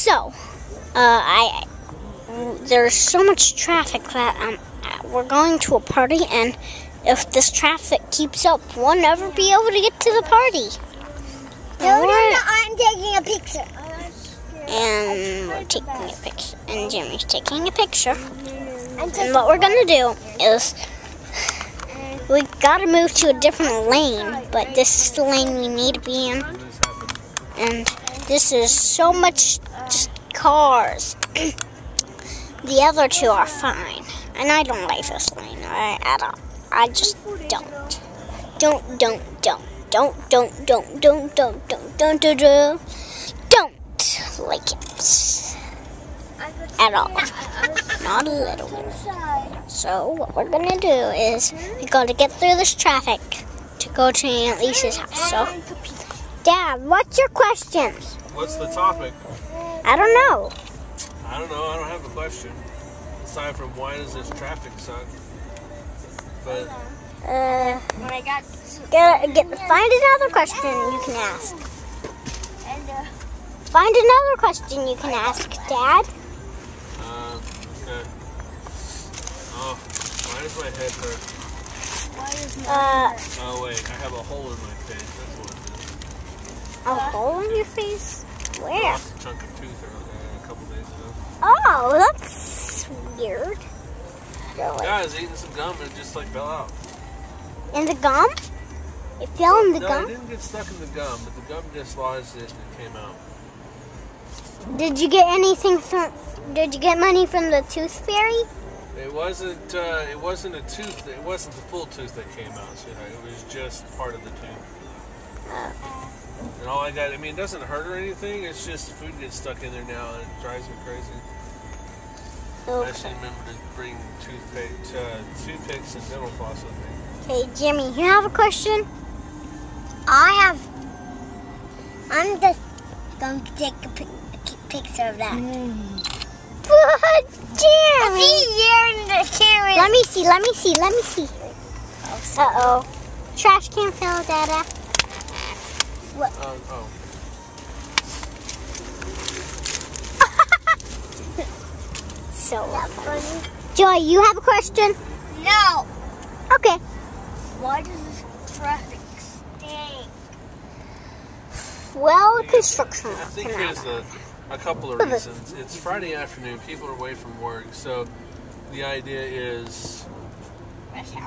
So, there's so much traffic that we're going to a party, and if this traffic keeps up, we'll never be able to get to the party. No, I'm taking a picture. And we're taking a picture, and Jimmy's taking a picture. And what we're gonna do is we gotta move to a different lane, but this is the lane we need to be in. And this is so much just cars. The other two are fine, and I don't like this lane at all. I just don't like it at all. Not a little bit. So what we're gonna do is we gotta get through this traffic to go to Aunt Lisa's house. So, Dad, what's your questions? What's the topic? I don't know. I don't know. I don't have a question. Aside from why does this traffic suck? But find another question you can ask. Find another question you can ask, Dad. Okay. Oh, why does my head hurt? Oh wait, I have a hole in my face. That's what it is. A hole in your face? I Where? lost a chunk of tooth a couple days ago. Oh, that's weird. Really? Yeah, I was eating some gum and it just like fell out. In the gum? It fell in the No, gum? it didn't get stuck in the gum, but the gum dislodged it and it came out. Did you get anything from? Did you get money from the tooth fairy? It wasn't a tooth. It wasn't the full tooth that came out. So, it was just part of the tooth. And all I got, I mean, it doesn't hurt or anything. It's just food gets stuck in there now, and it drives me crazy. Okay. I should remember to bring toothpicks and dental floss with me. Hey, Jimmy, you have a question? I'm just going to take a picture of that. But, Jimmy! You're in the camera. Let me see. Uh-oh. Trash can fell, Dada. What? Oh. So funny. Joy, you have a question? No. Okay. Why does this traffic stink? Well, construction. I think there's a couple of reasons. It's Friday afternoon. People are away from work, so the idea is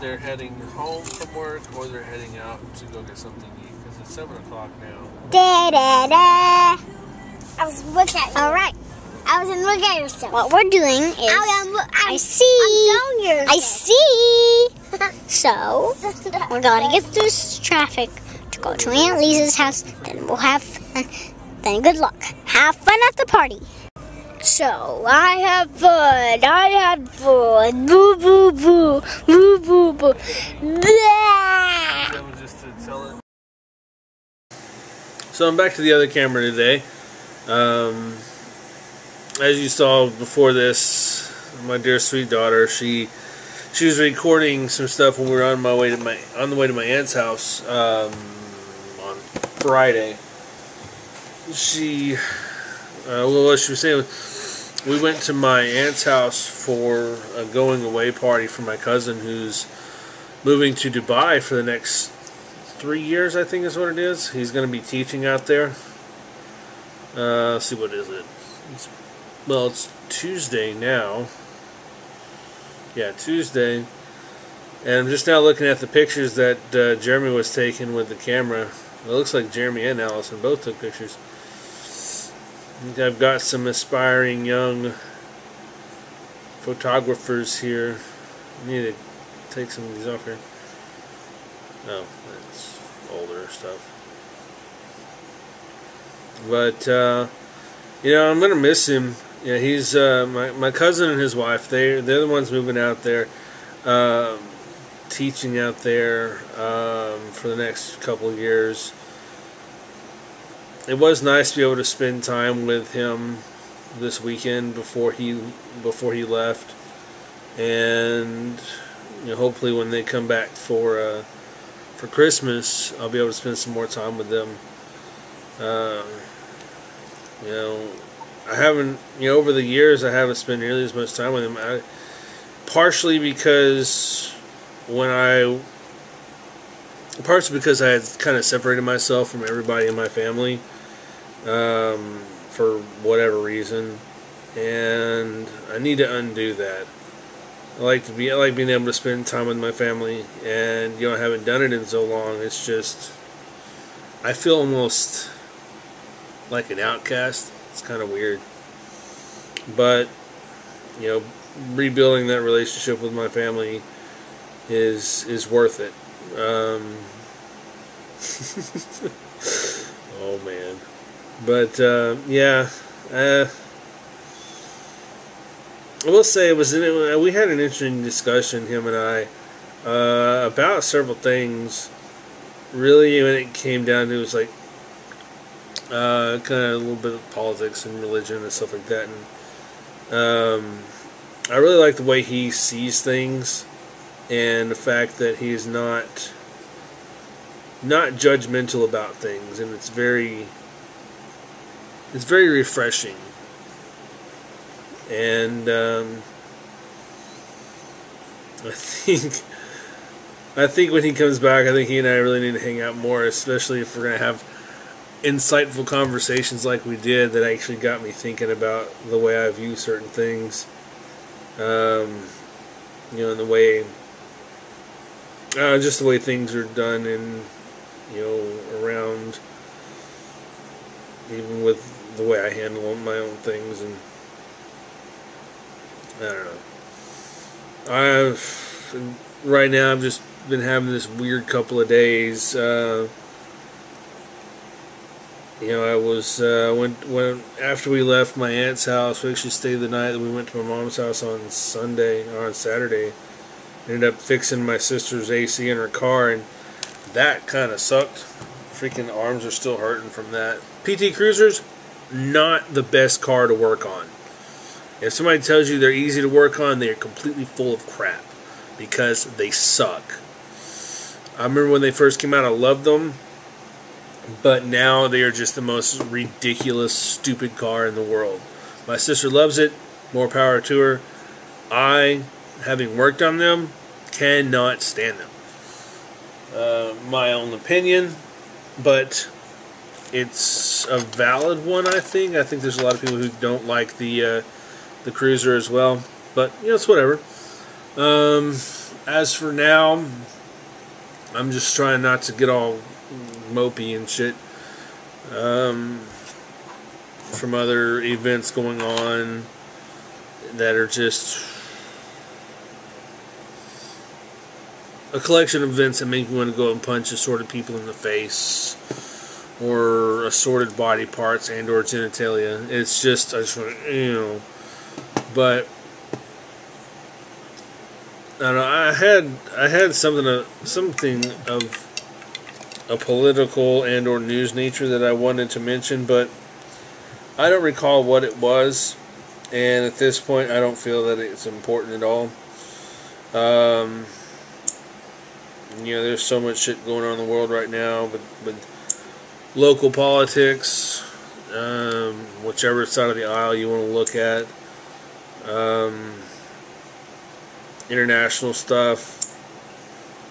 they're heading home from work or they're heading out to go get something to eat because it's 7 o'clock now. Da-da-da. I was looking at you. All right. I was looking at yourself. What we're doing is I see. So we're gonna get through this traffic to go to Aunt Lisa's house. Then we'll have fun. Then good luck. Have fun at the party. So I had fun. Boo boo boo. Boo boo boo. Blah. That was just to tell it. So I'm back to the other camera today. As you saw before this, my dear sweet daughter, she was recording some stuff when we were on the way to my aunt's house on Friday. What she was saying was, we went to my aunt's house for a going away party for my cousin who's moving to Dubai for the next 3 years, I think is what it is. He's going to be teaching out there. Let's see, what is it? Well, it's Tuesday now. Yeah, Tuesday. And I'm just now looking at the pictures that Jeremy was taking with the camera. It looks like Jeremy and Allison both took pictures. I've got some aspiring young photographers here. I need to take some of these off here. Oh, that's older stuff. But, you know, I'm going to miss him. Yeah, he's my cousin and his wife. They're the ones moving out there, teaching out there for the next couple of years. It was nice to be able to spend time with him this weekend before he left, and you know, hopefully when they come back for Christmas, I'll be able to spend some more time with them. You know, I haven't, over the years, I haven't spent nearly as much time with him. Partially because I had kind of separated myself from everybody in my family, for whatever reason, and I need to undo that. I like being able to spend time with my family, and I haven't done it in so long. It's just, I feel almost like an outcast. It's kind of weird, but rebuilding that relationship with my family is worth it. Oh man, but yeah. I will say we had an interesting discussion, him and I, about several things. Really, when it came down to it was like kind of a little bit of politics and religion and stuff like that. And I really like the way he sees things, and the fact that he is not judgmental about things, and it's very refreshing. And I think when he comes back, I think he and I really need to hang out more, especially if we're going to have insightful conversations like we did that actually got me thinking about the way I view certain things. And the way, just the way things are done in, around, even with the way I handle my own things, and I don't know. Right now I've just been having this weird couple of days. I was when after we left my aunt's house, we actually stayed the night. We went to my mom's house on Saturday. Ended up fixing my sister's AC in her car, and that kind of sucked. Freaking arms are still hurting from that. PT Cruisers, not the best car to work on. If somebody tells you they're easy to work on, they are completely full of crap, because they suck. I remember when they first came out, I loved them, but now they are just the most ridiculous, stupid car in the world. My sister loves it, more power to her. I, having worked on them, cannot stand them. My own opinion, but it's a valid one, I think. I think there's a lot of people who don't like the Cruiser as well, but it's whatever. As for now, I'm just trying not to get all mopey and shit from other events going on that are just a collection of events that make me want to go and punch assorted people in the face, or assorted body parts and or genitalia. It's just, I just want to, but I don't know. I had something of a political and or news nature that I wanted to mention, but I don't recall what it was, and at this point I don't feel that it's important at all. There's so much shit going on in the world right now, but local politics, whichever side of the aisle you want to look at, international stuff,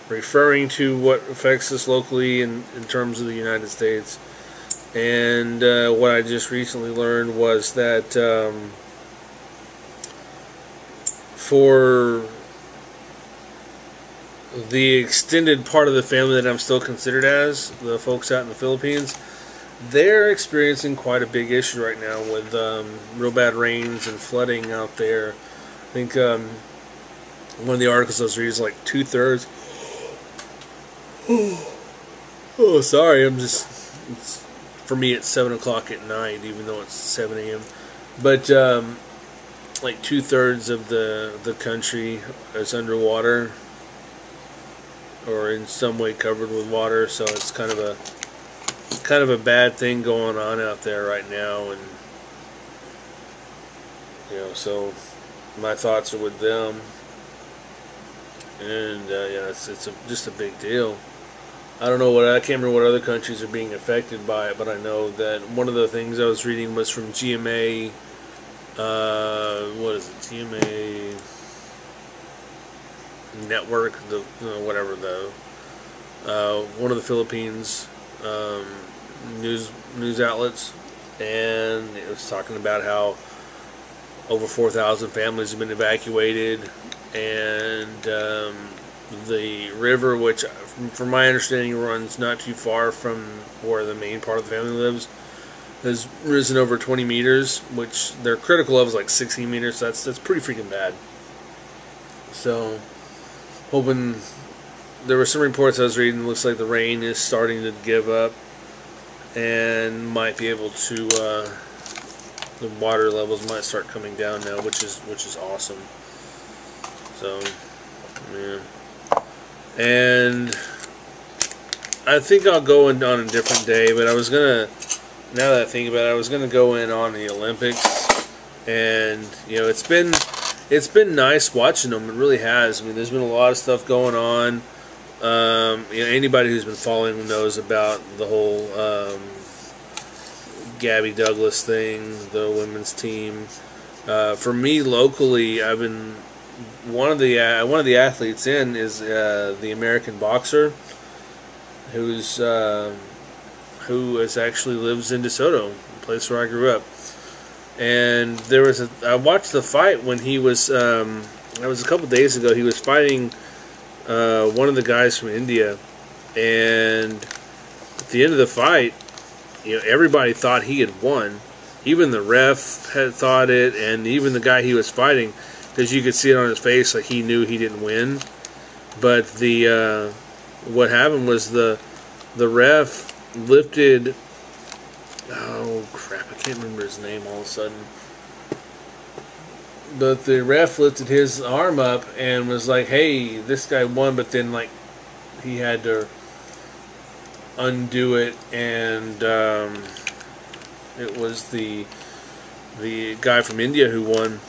referring to what affects us locally in terms of the United States. And what I just recently learned was that for the extended part of the family that I'm still considered as, the folks out in the Philippines, they're experiencing quite a big issue right now with real bad rains and flooding out there. I think one of the articles I was reading is like 2/3. Oh, sorry, for me it's 7 o'clock at night, even though it's 7 a.m. But like 2/3 of the country is underwater, or in some way covered with water. So it's kind of a bad thing going on out there right now, and so my thoughts are with them. And yeah, it's just a big deal. I don't know what, I can't remember what other countries are being affected by it, but I know that one of the things I was reading was from GMA, what is it, GMA Network, the whatever, the one of the Philippines news outlets, and it was talking about how over 4,000 families have been evacuated, and the river, which from my understanding runs not too far from where the main part of the family lives, has risen over 20 meters, which their critical level is like 16 meters, so that's pretty freaking bad. So, hoping, there were some reports I was reading, it looks like the rain is starting to give up, and might be able to, the water levels might start coming down now, which is awesome. So, yeah. And I think I'll go in on a different day, but I was gonna, now that I think about it, I was gonna go in on the Olympics, and you know, it's been nice watching them. It really has. I mean, there's been a lot of stuff going on. You know, anybody who's been following knows about the whole Gabby Douglas thing, the women's team. For me, locally, I've been one of the athletes in is the American boxer, who actually lives in DeSoto, the place where I grew up. And there was I watched the fight when he was that was a couple days ago. He was fighting one of the guys from India, and at the end of the fight, you know, everybody thought he had won. Even the ref had thought it, and even the guy he was fighting, because you could see it on his face, like he knew he didn't win. But the what happened was the ref lifted, oh crap, I can't remember his name all of a sudden. But the ref lifted his arm up and was like, "Hey, this guy won," but then like he had to undo it, and it was the guy from India who won.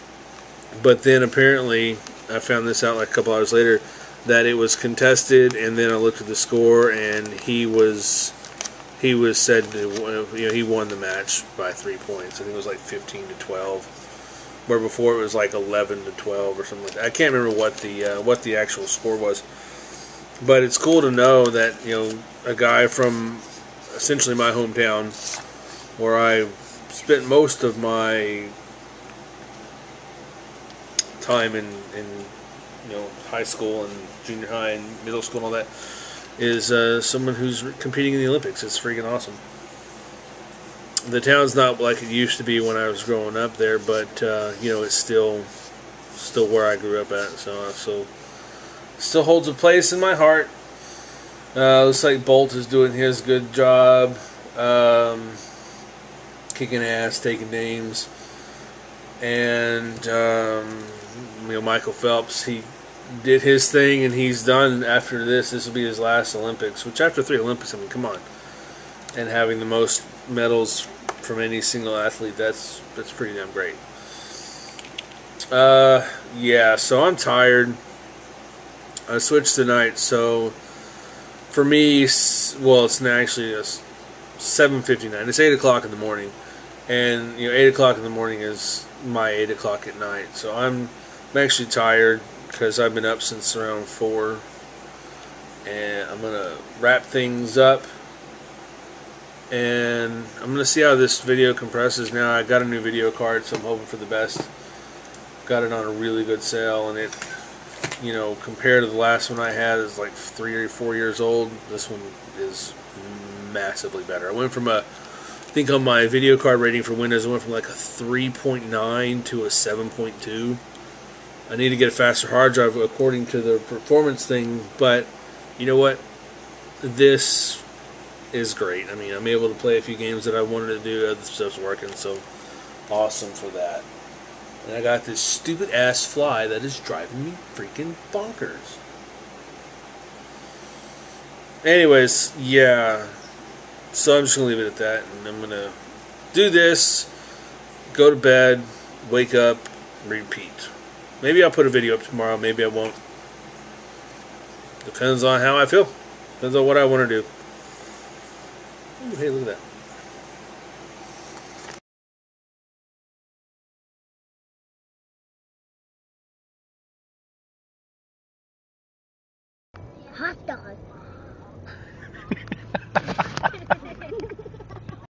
But then apparently, I found this out like a couple hours later, that it was contested, and then I looked at the score, and he was said to, you know, he won the match by 3 points. I think it was like 15-12, where before it was like 11-12 or something like that. I can't remember what the actual score was. But it's cool to know that, you know, a guy from essentially my hometown, where I spent most of my time in you know, high school and junior high and middle school and all that, is someone who's competing in the Olympics. It's freaking awesome. The town's not like it used to be when I was growing up there, but you know, it's still where I grew up at, so still holds a place in my heart. Looks like Bolt is doing his good job, kicking ass, taking names, and you know, Michael Phelps, he did his thing, and he's done. After this will be his last Olympics, which after 3 Olympics, I mean, come on, and having the most medals from any single athlete, that's pretty damn great. Yeah, so I'm tired. I switched tonight, so for me, well, it's actually 7:59. It's 8 o'clock in the morning, and you know, 8 o'clock in the morning is my 8 o'clock at night. So I'm actually tired because I've been up since around 4, and I'm gonna wrap things up, and I'm gonna see how this video compresses. Now I got a new video card, so I'm hoping for the best. Got it on a really good sale, and it, you know, compared to the last one I had, is like 3 or 4 years old. This one is massively better. I went from I think on my video card rating for Windows, I went from like a 3.9 to a 7.2. I need to get a faster hard drive according to the performance thing, but you know what? This is great. I mean, I'm able to play a few games that I wanted to do. Other stuff's working, so awesome for that. And I got this stupid ass fly that is driving me freaking bonkers. Anyways, yeah. So I'm just going to leave it at that, and I'm going to do this, go to bed, wake up, repeat. Maybe I'll put a video up tomorrow, maybe I won't. Depends on how I feel. Depends on what I want to do. Ooh, hey, look at that. Hot dog.